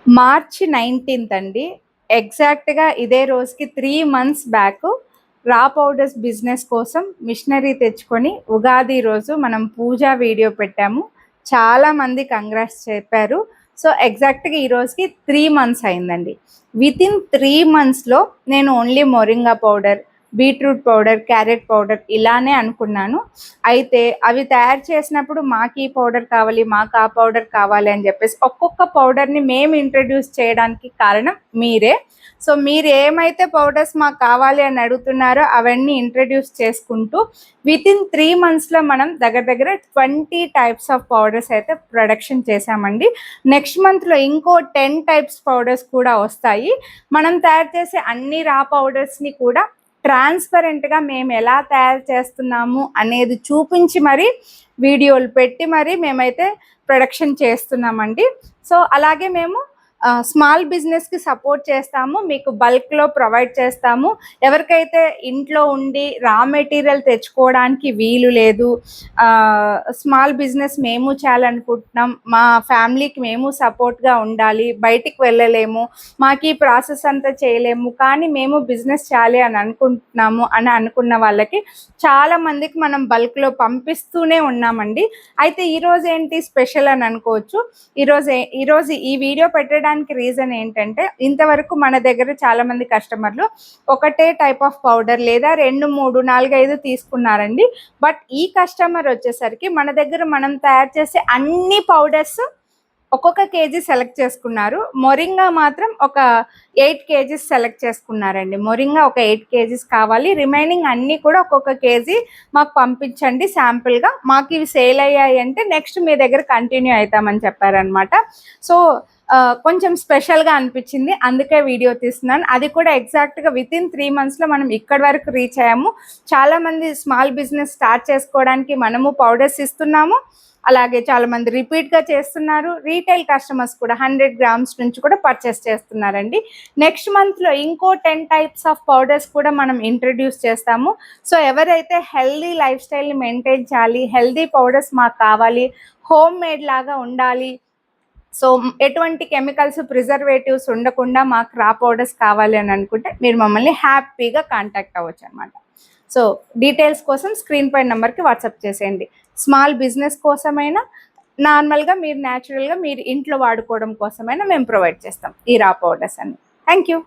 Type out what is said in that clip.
మార్చి 19th అండి. ఎగ్జాక్ట్‌గా ఇదే రోజుకి 3 మంత్స్ బ్యాక్ రా పౌడర్స్ బిజినెస్ కోసం మిషనరీ తెచ్చుకొని ఉగాది రోజు మనం పూజ వీడియో పెట్టాము. చాలామంది కంగ్రాట్స్ చెప్పారు. సో, ఎగ్జాక్ట్‌గా ఈ రోజుకి 3 మంత్స్ అయిందండి. వితిన్ 3 మంత్స్‌లో నేను only moringa powder, beetroot powder, carrot powder ఇలానే అనుకున్నాను. అయితే అవి తయారు చేసినప్పుడు మాకు ఈ పౌడర్ కావాలి, మాకు ఆ పౌడర్ కావాలి అని చెప్పేసి ఒక్కొక్క పౌడర్ని మేము ఇంట్రడ్యూస్ చేయడానికి కారణం మీరే. సో మీరు ఏమైతే పౌడర్స్ మాకు కావాలి అని అడుగుతున్నారో అవన్నీ ఇంట్రడ్యూస్ చేసుకుంటూ వితిన్ 3 మంత్స్లో మనం దగ్గర దగ్గర 20 టైప్స్ ఆఫ్ పౌడర్స్ అయితే ప్రొడక్షన్ చేశామండి. నెక్స్ట్ మంత్లో ఇంకో 10 టైప్స్ పౌడర్స్ కూడా వస్తాయి. మనం తయారు చేసే అన్ని రా పౌడర్స్ని కూడా ట్రాన్స్పరెంట్గా మేము ఎలా తయారు చేస్తున్నాము అనేది చూపించి మరి వీడియోలు పెట్టి మరి మేమైతే ప్రొడక్షన్ చేస్తున్నామండి. సో అలాగే మేము స్మాల్ బిజినెస్కి సపోర్ట్ చేస్తాము, మీకు బల్క్లో ప్రొవైడ్ చేస్తాము. ఎవరికైతే ఇంట్లో ఉండి రా మెటీరియల్ తెచ్చుకోవడానికి వీలు లేదు, స్మాల్ బిజినెస్ మేము చేయాలనుకుంటున్నాం, మా ఫ్యామిలీకి మేము సపోర్ట్గా ఉండాలి, బయటికి వెళ్ళలేము, మాకు ఈ ప్రాసెస్ అంతా చేయలేము, కానీ మేము బిజినెస్ చేయాలి అని అనుకుంటున్నాము అని అనుకున్న వాళ్ళకి చాలామందికి మనం బల్క్లో పంపిస్తూనే ఉన్నామండి. అయితే ఈరోజు ఏంటి స్పెషల్ అని అనుకోవచ్చు. ఈరోజు ఈ వీడియో పెట్టడానికి రీజన్ ఏంటంటే, ఇంతవరకు మన దగ్గర చాలామంది కస్టమర్లు ఒకటే టైప్ ఆఫ్ పౌడర్ లేదా 2, 3, 4, 5 తీసుకున్నారండి. బట్ ఈ కస్టమర్ వచ్చేసరికి మన దగ్గర మనం తయారు చేసే అన్ని పౌడర్స్ ఒక్కొక్క కేజీ సెలెక్ట్ చేసుకున్నారు. మొరింగా మాత్రం ఒక 8 కేజీస్ సెలెక్ట్ చేసుకున్నారండి. మొరింగా ఒక 8 కేజీస్ కావాలి, రిమైనింగ్ అన్నీ కూడా ఒక్కొక్క కేజీ మాకు పంపించండి శాంపుల్గా, మాకు ఇవి సేల్ అయ్యాయి అంటే నెక్స్ట్ మీ దగ్గర కంటిన్యూ అవుతామని చెప్పారనమాట. సో కొంచెం స్పెషల్గా అనిపించింది, అందుకే వీడియో తీస్తున్నాను. అది కూడా ఎగ్జాక్ట్గా వితిన్ 3 మంత్స్లో మనం ఇక్కడి వరకు రీచ్ అయ్యాము. చాలామంది స్మాల్ బిజినెస్ స్టార్ట్ చేసుకోవడానికి మనము పౌడర్స్ ఇస్తున్నాము, అలాగే చాలామంది రిపీట్గా చేస్తున్నారు. రీటైల్ కస్టమర్స్ కూడా 100 గ్రామ్స్ నుంచి కూడా పర్చేస్ చేస్తున్నారండి. నెక్స్ట్ మంత్లో ఇంకో 10 టైప్స్ ఆఫ్ పౌడర్స్ కూడా మనం ఇంట్రడ్యూస్ చేస్తాము. సో ఎవరైతే హెల్దీ లైఫ్ స్టైల్ని మెయింటైన్ చేయాలి, హెల్దీ పౌడర్స్ మాకు కావాలి, హోమ్ మేడ్ లాగా ఉండాలి, సో ఎటువంటి కెమికల్స్ ప్రిజర్వేటివ్స్ ఉండకుండా మాకు రా పౌడర్స్ కావాలి అని అనుకుంటే మీరు మమ్మల్ని హ్యాపీగా కాంటాక్ట్ అవ్వచ్చు అనమాట. సో డీటెయిల్స్ కోసం స్క్రీన్ పై నెంబర్కి వాట్సాప్ చేసేయండి. స్మాల్ బిజినెస్ కోసమైనా, నార్మల్గా మీరు న్యాచురల్గా మీరు ఇంట్లో వాడుకోవడం కోసమైనా మేము ప్రొవైడ్ చేస్తాం ఈ రా పౌడర్స్ అన్ని. Thank you.